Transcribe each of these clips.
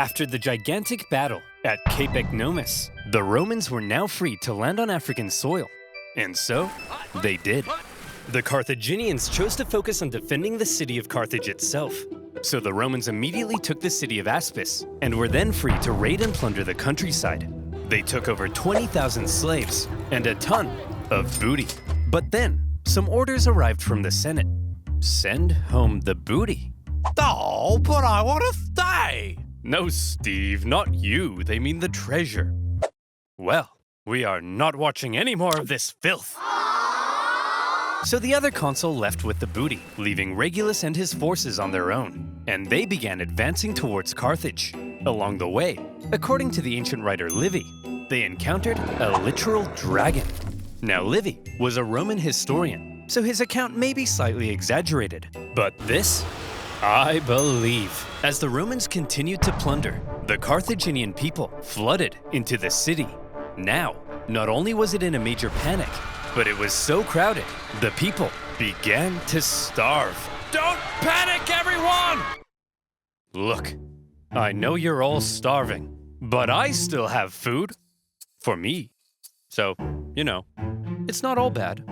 After the gigantic battle at Cape Ecnomus, the Romans were now free to land on African soil. And so, they did. The Carthaginians chose to focus on defending the city of Carthage itself. So the Romans immediately took the city of Aspis and were then free to raid and plunder the countryside. They took over 20,000 slaves and a ton of booty. But then, some orders arrived from the Senate. Send home the booty. Oh, but I want to stay. No, Steve, not you. They mean the treasure. Well, we are not watching any more of this filth. So the other consul left with the booty, leaving Regulus and his forces on their own, and they began advancing towards Carthage. Along the way, according to the ancient writer Livy, they encountered a literal dragon. Now, Livy was a Roman historian, so his account may be slightly exaggerated. But this, I believe. As the Romans continued to plunder, the Carthaginian people flooded into the city. Now, not only was it in a major panic, but it was so crowded, the people began to starve. Don't panic, everyone! Look, I know you're all starving, but I still have food. For me. So, you know, it's not all bad.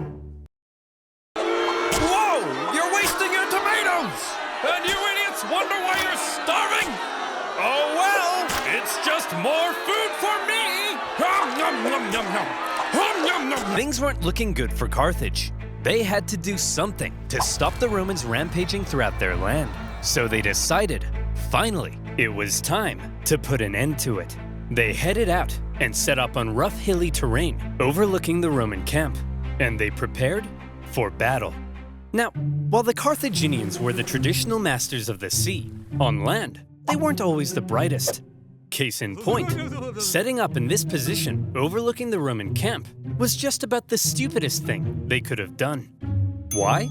Whoa! You're wasting your tomatoes! And you idiots wonder why you're starving? Oh well, it's just more food for me! Hum, yum, yum, yum, yum. Hum, yum, yum. Things weren't looking good for Carthage. They had to do something to stop the Romans rampaging throughout their land. So they decided, finally, it was time to put an end to it. They headed out and set up on rough hilly terrain overlooking the Roman camp, and they prepared for battle. Now, while the Carthaginians were the traditional masters of the sea, on land, they weren't always the brightest. Case in point, setting up in this position overlooking the Roman camp was just about the stupidest thing they could have done. Why?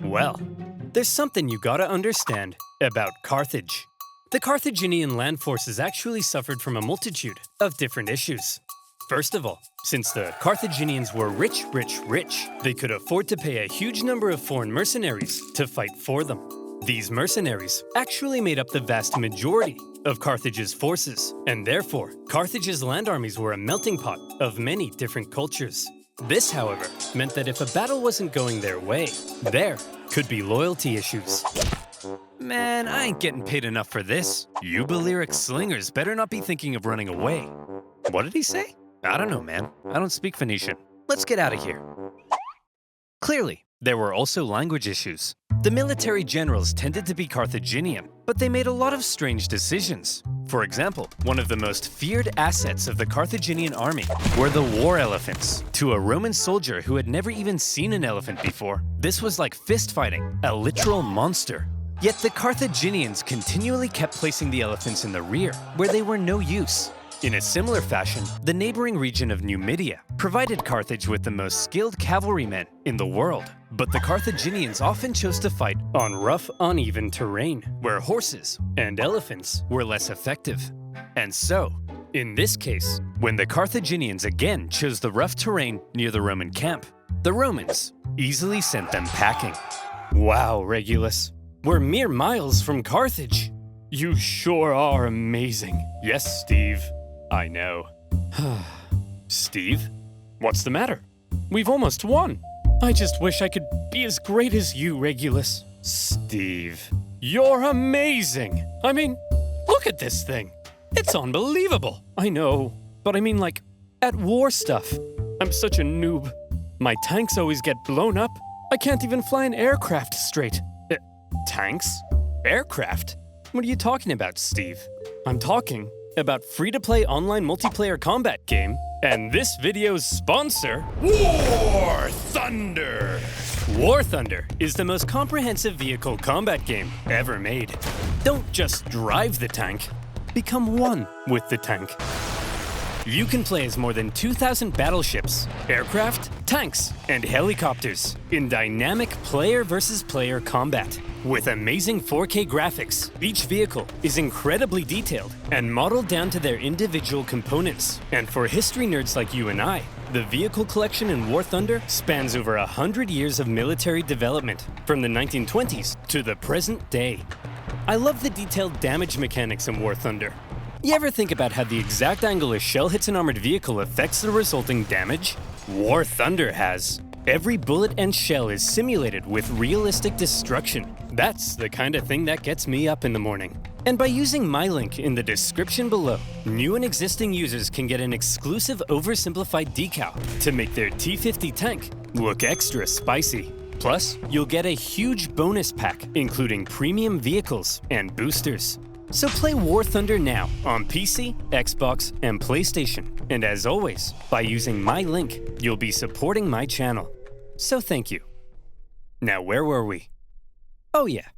Well, there's something you gotta understand about Carthage. The Carthaginian land forces actually suffered from a multitude of different issues. First of all, since the Carthaginians were rich, they could afford to pay a huge number of foreign mercenaries to fight for them. These mercenaries actually made up the vast majority of Carthage's forces, and therefore, Carthage's land armies were a melting pot of many different cultures. This, however, meant that if a battle wasn't going their way, there could be loyalty issues. Man, I ain't getting paid enough for this. You Balearic slingers better not be thinking of running away. What did he say? I don't know, man. I don't speak Phoenician. Let's get out of here. Clearly, there were also language issues. The military generals tended to be Carthaginian, but they made a lot of strange decisions. For example, one of the most feared assets of the Carthaginian army were the war elephants. To a Roman soldier who had never even seen an elephant before, this was like fist fighting, a literal monster. Yet the Carthaginians continually kept placing the elephants in the rear, where they were no use. In a similar fashion, the neighboring region of Numidia provided Carthage with the most skilled cavalrymen in the world. But the Carthaginians often chose to fight on rough, uneven terrain, where horses and elephants were less effective. And so, in this case, when the Carthaginians again chose the rough terrain near the Roman camp, the Romans easily sent them packing. Wow, Regulus, we're mere miles from Carthage. You sure are amazing. Yes, Steve, I know. Steve, what's the matter? We've almost won. I just wish I could be as great as you, Regulus. Steve, you're amazing. I mean, look at this thing. It's unbelievable. I know, but I mean like, at war stuff. I'm such a noob. My tanks always get blown up. I can't even fly an aircraft straight. Tanks? Aircraft? What are you talking about, Steve? I'm talking about free-to-play online multiplayer combat game, and this video's sponsor, War Thunder! War Thunder is the most comprehensive vehicle combat game ever made. Don't just drive the tank, become one with the tank. You can play as more than 2,000 battleships, aircraft, tanks, and helicopters in dynamic player versus player combat. With amazing 4K graphics, each vehicle is incredibly detailed and modeled down to their individual components. And for history nerds like you and I, the vehicle collection in War Thunder spans over 100 years of military development, from the 1920s to the present day. I love the detailed damage mechanics in War Thunder. You ever think about how the exact angle a shell hits an armored vehicle affects the resulting damage? War Thunder has. Every bullet and shell is simulated with realistic destruction. That's the kind of thing that gets me up in the morning. And by using my link in the description below, new and existing users can get an exclusive oversimplified decal to make their T-50 tank look extra spicy. Plus, you'll get a huge bonus pack, including premium vehicles and boosters. So play War Thunder now on PC, Xbox, and PlayStation. And as always, by using my link, you'll be supporting my channel. So thank you. Now where were we? Oh yeah.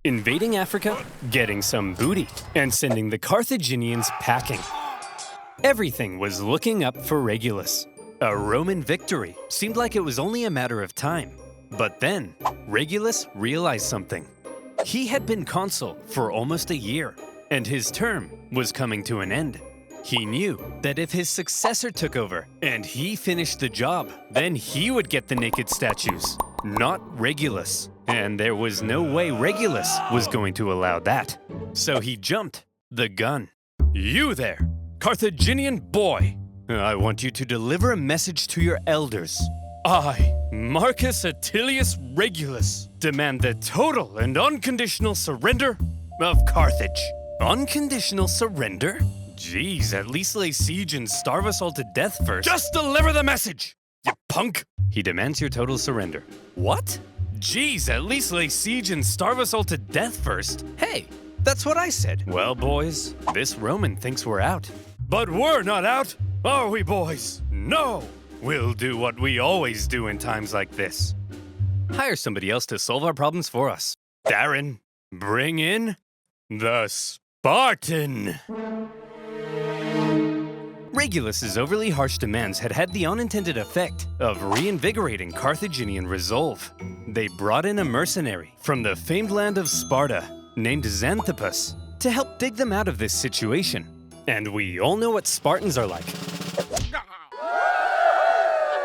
Invading Africa, getting some booty, and sending the Carthaginians packing. Everything was looking up for Regulus. A Roman victory seemed like it was only a matter of time. But then, Regulus realized something. He had been consul for almost a year, and his term was coming to an end. He knew that if his successor took over and he finished the job, then he would get the naked statues, not Regulus. And there was no way Regulus was going to allow that. So he jumped the gun. You there, Carthaginian boy! I want you to deliver a message to your elders. I, Marcus Attilius Regulus, demand the total and unconditional surrender of Carthage. Unconditional surrender? Jeez, at least lay siege and starve us all to death first. Just deliver the message, you punk! He demands your total surrender. What? Jeez, at least lay siege and starve us all to death first. Hey, that's what I said. Well, boys, this Roman thinks we're out. But we're not out, are we, boys? No! We'll do what we always do in times like this. Hire somebody else to solve our problems for us. Darren, bring in the Spartan! Regulus's overly harsh demands had the unintended effect of reinvigorating Carthaginian resolve. They brought in a mercenary from the famed land of Sparta named Xanthippus to help dig them out of this situation. And we all know what Spartans are like.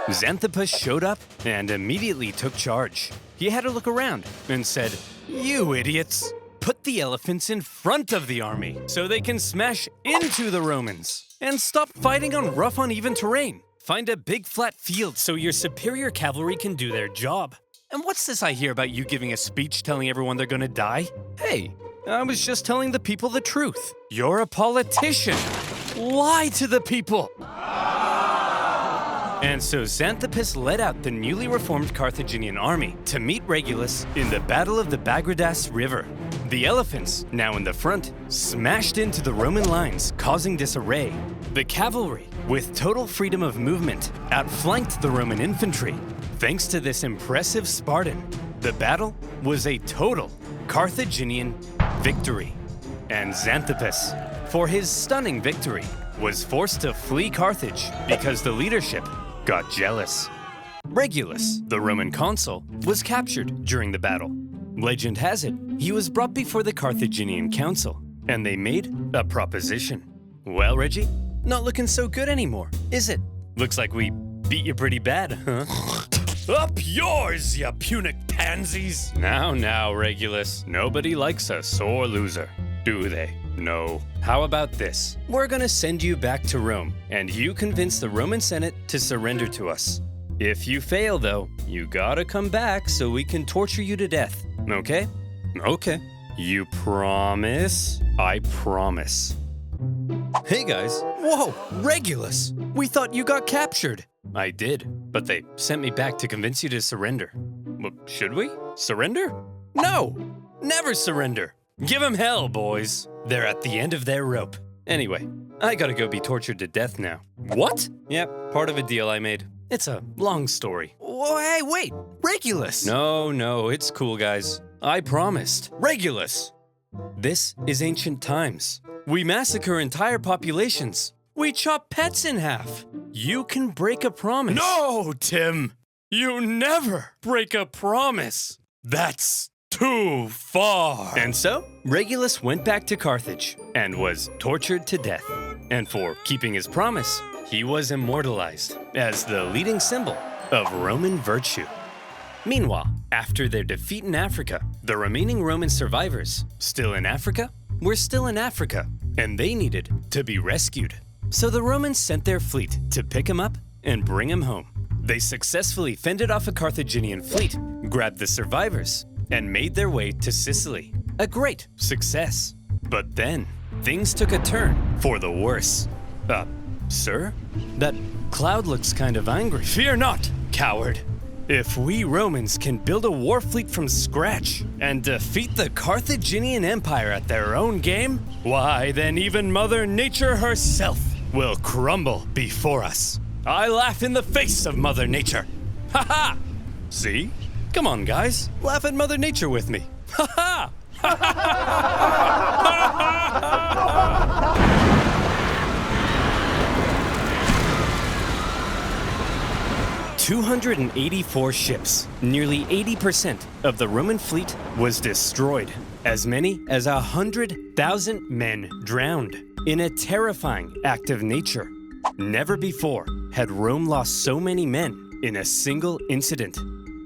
Xanthippus showed up and immediately took charge. He had a look around and said, "You idiots! Put the elephants in front of the army so they can smash into the Romans. And stop fighting on rough, uneven terrain. Find a big flat field so your superior cavalry can do their job. And what's this I hear about you giving a speech telling everyone they're gonna die? Hey, I was just telling the people the truth. You're a politician. Lie to the people." And so Xanthippus led out the newly reformed Carthaginian army to meet Regulus in the Battle of the Bagradas River. The elephants, now in the front, smashed into the Roman lines, causing disarray. The cavalry, with total freedom of movement, outflanked the Roman infantry. Thanks to this impressive Spartan, the battle was a total Carthaginian victory. And Xanthippus, for his stunning victory, was forced to flee Carthage because the leadership got jealous. Regulus, the Roman consul, was captured during the battle. Legend has it, he was brought before the Carthaginian council, and they made a proposition. Well, Reggie, not looking so good anymore, is it? Looks like we beat you pretty bad, huh? Up yours, you Punic pansies! Now, Regulus, nobody likes a sore loser, do they? No. How about this? We're gonna send you back to Rome, and you convince the Roman Senate to surrender to us. If you fail, though, you gotta come back so we can torture you to death, okay? Okay. You promise? I promise. Hey guys. Whoa, Regulus! We thought you got captured. I did, but they sent me back to convince you to surrender. Well, should we? Surrender? No! Never surrender! Give them hell, boys. They're at the end of their rope. Anyway, I gotta go be tortured to death now. What? Yep, part of a deal I made. It's a long story. Oh, hey, wait! Regulus! No, it's cool, guys. I promised. Regulus! This is ancient times. We massacre entire populations. We chop pets in half. You can break a promise. No, Tim! You never break a promise! That's too far! And so, Regulus went back to Carthage and was tortured to death. And for keeping his promise, he was immortalized as the leading symbol of Roman virtue. Meanwhile, after their defeat in Africa, The remaining Roman survivors, still in Africa, were still in Africa, and they needed to be rescued. So the Romans sent their fleet to pick him up and bring him home. They successfully fended off a Carthaginian fleet, grabbed the survivors, and made their way to Sicily. A great success. But then, things took a turn for the worse. Sir? That cloud looks kind of angry. Fear not, coward. If we Romans can build a war fleet from scratch and defeat the Carthaginian Empire at their own game, why then even Mother Nature herself will crumble before us. I laugh in the face of Mother Nature. Ha ha! See? Come on, guys. Laugh at Mother Nature with me. Ha ha! 284 ships, nearly 80% of the Roman fleet was destroyed. As many as 100,000 men drowned in a terrifying act of nature. Never before had Rome lost so many men in a single incident.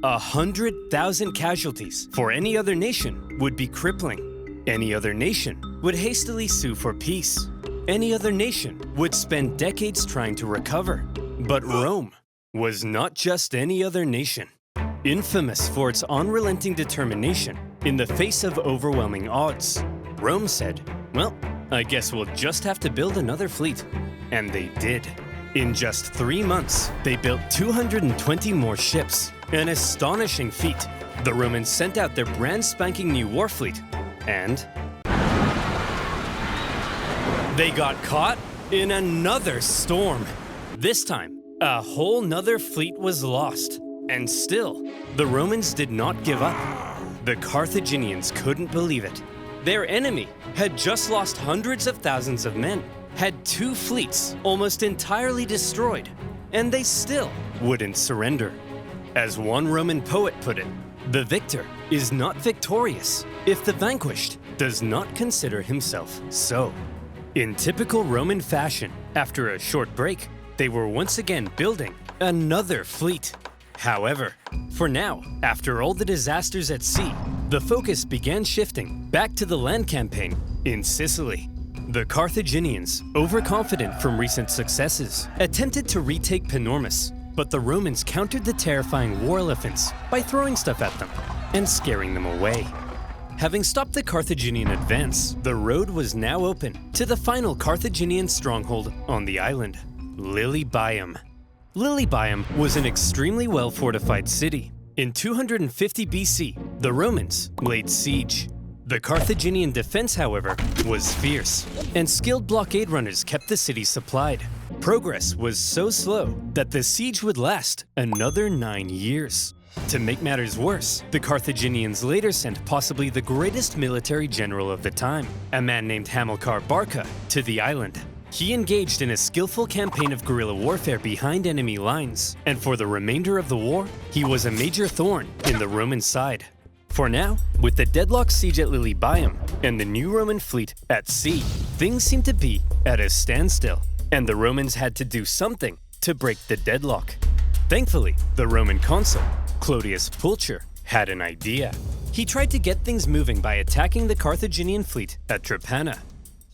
100,000 casualties for any other nation would be crippling. Any other nation would hastily sue for peace. Any other nation would spend decades trying to recover. But Rome was not just any other nation. Infamous for its unrelenting determination in the face of overwhelming odds, Rome said, well, I guess we'll just have to build another fleet. And they did. In just 3 months, they built 220 more ships. An astonishing feat. The Romans sent out their brand spanking new war fleet, and they got caught in another storm. This time, a whole nother fleet was lost. And still, the Romans did not give up. The Carthaginians couldn't believe it. Their enemy had just lost hundreds of thousands of men, had 2 fleets almost entirely destroyed, and they still wouldn't surrender. As one Roman poet put it, the victor is not victorious if the vanquished does not consider himself so. In typical Roman fashion, after a short break, they were once again building another fleet. However, for now, after all the disasters at sea, the focus began shifting back to the land campaign in Sicily. The Carthaginians, overconfident from recent successes, attempted to retake Panormus, but the Romans countered the terrifying war elephants by throwing stuff at them and scaring them away. Having stopped the Carthaginian advance, the road was now open to the final Carthaginian stronghold on the island, Lilybaeum. Lilybaeum was an extremely well-fortified city. In 250 BC, the Romans laid siege. The Carthaginian defense, however, was fierce, and skilled blockade runners kept the city supplied. Progress was so slow that the siege would last another 9 years. To make matters worse, the Carthaginians later sent possibly the greatest military general of the time, a man named Hamilcar Barca, to the island. He engaged in a skillful campaign of guerrilla warfare behind enemy lines, and for the remainder of the war, he was a major thorn in the Roman side. For now, with the deadlocked siege at Lilybaeum and the new Roman fleet at sea, things seemed to be at a standstill, and the Romans had to do something to break the deadlock. Thankfully, the Roman consul, Clodius Pulcher, had an idea. He tried to get things moving by attacking the Carthaginian fleet at Drepana.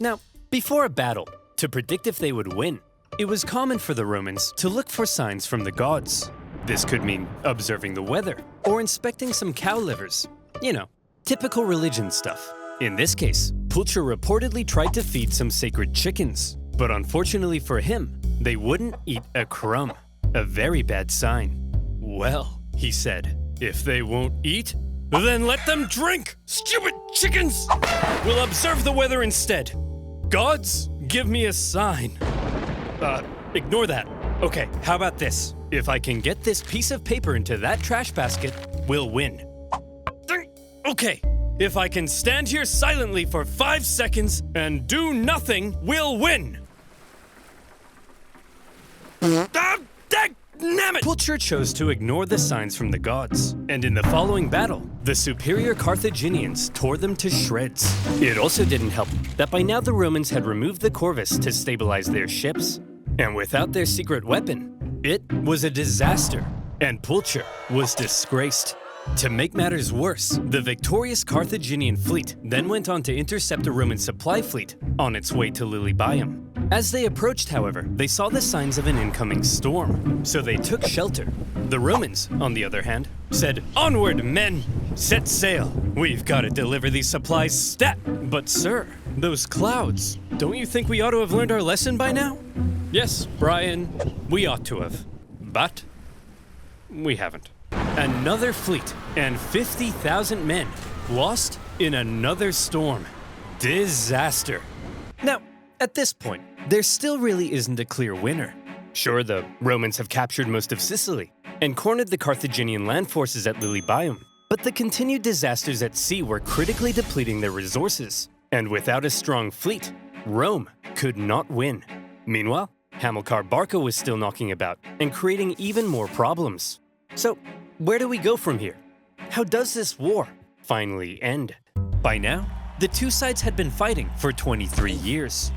Now, before a battle, to predict if they would win, it was common for the Romans to look for signs from the gods. This could mean observing the weather or inspecting some cow livers. You know, typical religion stuff. In this case, Pulcher reportedly tried to feed some sacred chickens, but unfortunately for him, they wouldn't eat a crumb. A very bad sign. Well, he said, if they won't eat, then let them drink! Stupid chickens! We'll observe the weather instead. Gods, give me a sign. Ignore that. Okay, how about this? If I can get this piece of paper into that trash basket, we'll win. Okay, if I can stand here silently for 5 seconds and do nothing, we'll win! Dagnabbit! Pulcher chose to ignore the signs from the gods, and in the following battle, the superior Carthaginians tore them to shreds. It also didn't help that by now the Romans had removed the corvus to stabilize their ships, and without their secret weapon, it was a disaster, and Pulcher was disgraced. To make matters worse, the victorious Carthaginian fleet then went on to intercept a Roman supply fleet on its way to Lilybaeum. As they approached, however, they saw the signs of an incoming storm, so they took shelter. The Romans, on the other hand, said, "Onward, men! Set sail! We've got to deliver these supplies stat!" But sir, those clouds, don't you think we ought to have learned our lesson by now? Yes, Brian, we ought to have. But we haven't. Another fleet and 50,000 men lost in another storm. Disaster. Now, at this point, there still really isn't a clear winner. Sure, the Romans have captured most of Sicily and cornered the Carthaginian land forces at Lilybaeum, but the continued disasters at sea were critically depleting their resources, and without a strong fleet, Rome could not win. Meanwhile, Hamilcar Barca was still knocking about and creating even more problems. So, where do we go from here? How does this war finally end? By now, the two sides had been fighting for 23 years.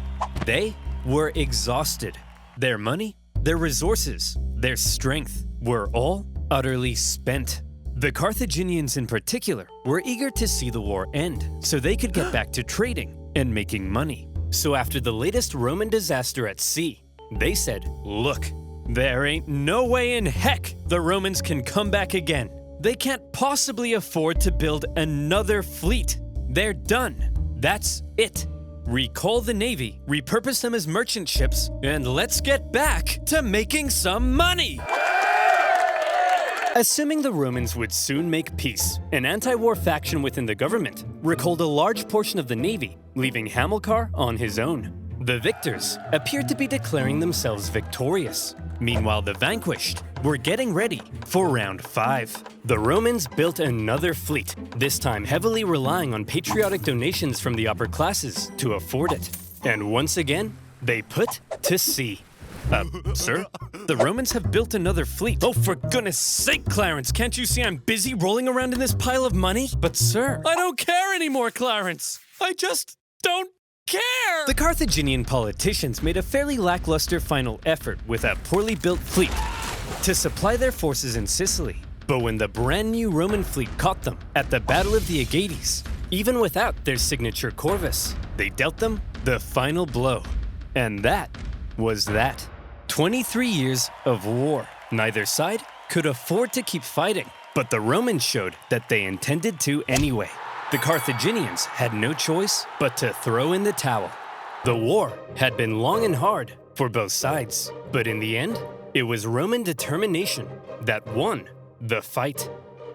They were exhausted. Their money, their resources, their strength were all utterly spent. The Carthaginians in particular were eager to see the war end so they could get back to trading and making money. So after the latest Roman disaster at sea, they said, "Look, there ain't no way in heck the Romans can come back again. They can't possibly afford to build another fleet. They're done. That's it. Recall the navy, repurpose them as merchant ships, and let's get back to making some money." Assuming the Romans would soon make peace, an anti-war faction within the government recalled a large portion of the navy, leaving Hamilcar on his own. The victors appeared to be declaring themselves victorious. Meanwhile, the vanquished were getting ready for round 5. The Romans built another fleet, this time heavily relying on patriotic donations from the upper classes to afford it. And once again, they put to sea. Sir? The Romans have built another fleet. Oh, for goodness sake, Clarence, can't you see I'm busy rolling around in this pile of money? But sir, I don't care anymore, Clarence. I just don't care! The Carthaginian politicians made a fairly lackluster final effort with a poorly built fleet to supply their forces in Sicily. But when the brand new Roman fleet caught them at the Battle of the Aegates, even without their signature corvus, they dealt them the final blow. And that was that. 23 years of war. Neither side could afford to keep fighting, but the Romans showed that they intended to anyway. The Carthaginians had no choice but to throw in the towel. The war had been long and hard for both sides, but in the end, it was Roman determination that won the fight.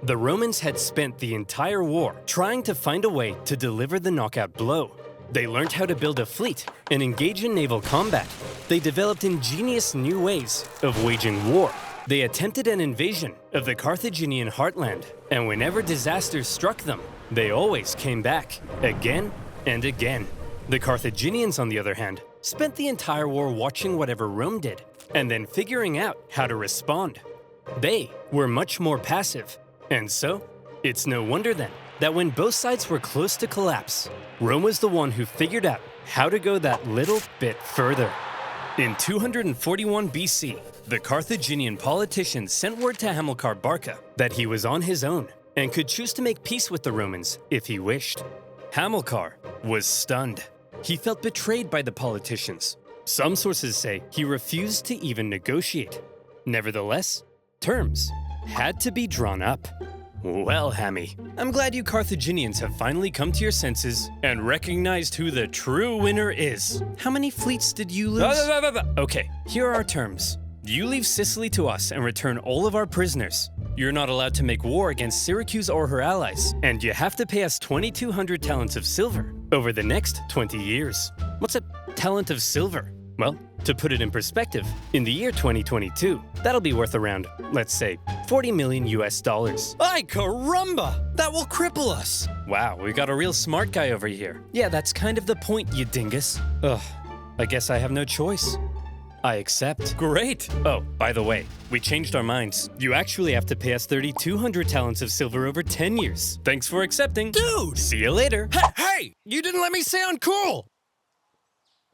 The Romans had spent the entire war trying to find a way to deliver the knockout blow. They learned how to build a fleet and engage in naval combat. They developed ingenious new ways of waging war. They attempted an invasion of the Carthaginian heartland, and whenever disasters struck them, they always came back, again and again. The Carthaginians, on the other hand, spent the entire war watching whatever Rome did, and then figuring out how to respond. They were much more passive, and so, it's no wonder then that when both sides were close to collapse, Rome was the one who figured out how to go that little bit further. In 241 BC, the Carthaginian politicians sent word to Hamilcar Barca that he was on his own and could choose to make peace with the Romans if he wished. Hamilcar was stunned. He felt betrayed by the politicians. Some sources say he refused to even negotiate. Nevertheless, terms had to be drawn up. Well, Hammy, I'm glad you Carthaginians have finally come to your senses and recognized who the true winner is. How many fleets did you lose? Okay, here are our terms. You leave Sicily to us and return all of our prisoners. You're not allowed to make war against Syracuse or her allies, and you have to pay us 2,200 talents of silver over the next 20 years. What's a talent of silver? Well, to put it in perspective, in the year 2022, that'll be worth around, let's say, $40 million. Ay caramba! That will cripple us! Wow, we got a real smart guy over here. Yeah, that's kind of the point, you dingus. Ugh, I guess I have no choice. I accept. Great! Oh, by the way, we changed our minds. You actually have to pay us 3,200 talents of silver over 10 years. Thanks for accepting. Dude! See you later. Hey! You didn't let me say uncool!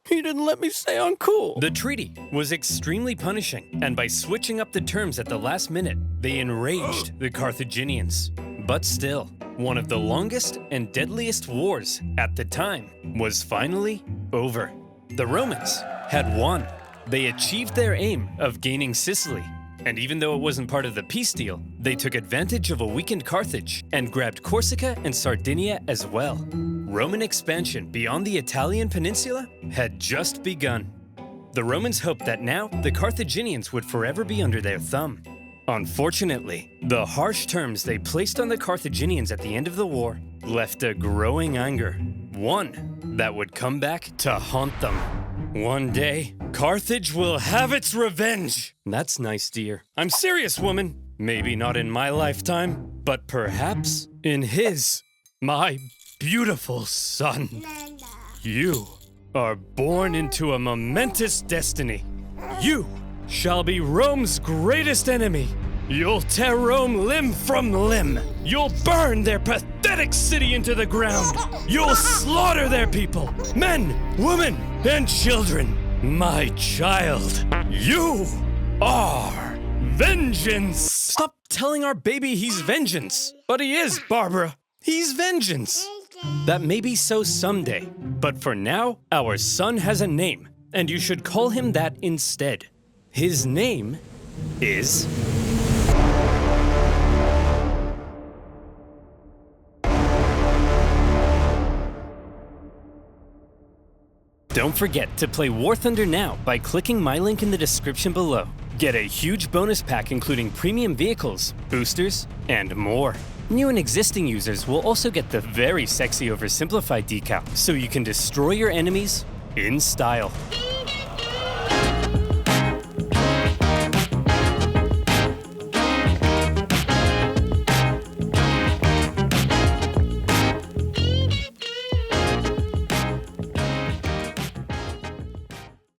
He didn't let me stay on cool. The treaty was extremely punishing, and by switching up the terms at the last minute, they enraged the Carthaginians. But still, one of the longest and deadliest wars at the time was finally over. The Romans had won. They achieved their aim of gaining Sicily. And even though it wasn't part of the peace deal, they took advantage of a weakened Carthage and grabbed Corsica and Sardinia as well. Roman expansion beyond the Italian peninsula had just begun. The Romans hoped that now the Carthaginians would forever be under their thumb. Unfortunately, the harsh terms they placed on the Carthaginians at the end of the war left a growing anger, one that would come back to haunt them. One day, Carthage will have its revenge. That's nice, dear. I'm serious, woman. Maybe not in my lifetime, but perhaps in his. My beautiful son. You are born into a momentous destiny. You shall be Rome's greatest enemy. You'll tear Rome limb from limb. You'll burn their pathetic city into the ground. You'll slaughter their people, men, women, and children. My child, you are vengeance. Stop telling our baby he's vengeance. But he is, Barbara. He's vengeance. That may be so someday, but for now, our son has a name, and you should call him that instead. His name is... Don't forget to play War Thunder now by clicking my link in the description below. Get a huge bonus pack including premium vehicles, boosters, and more. New and existing users will also get the very sexy oversimplified decal, so you can destroy your enemies in style.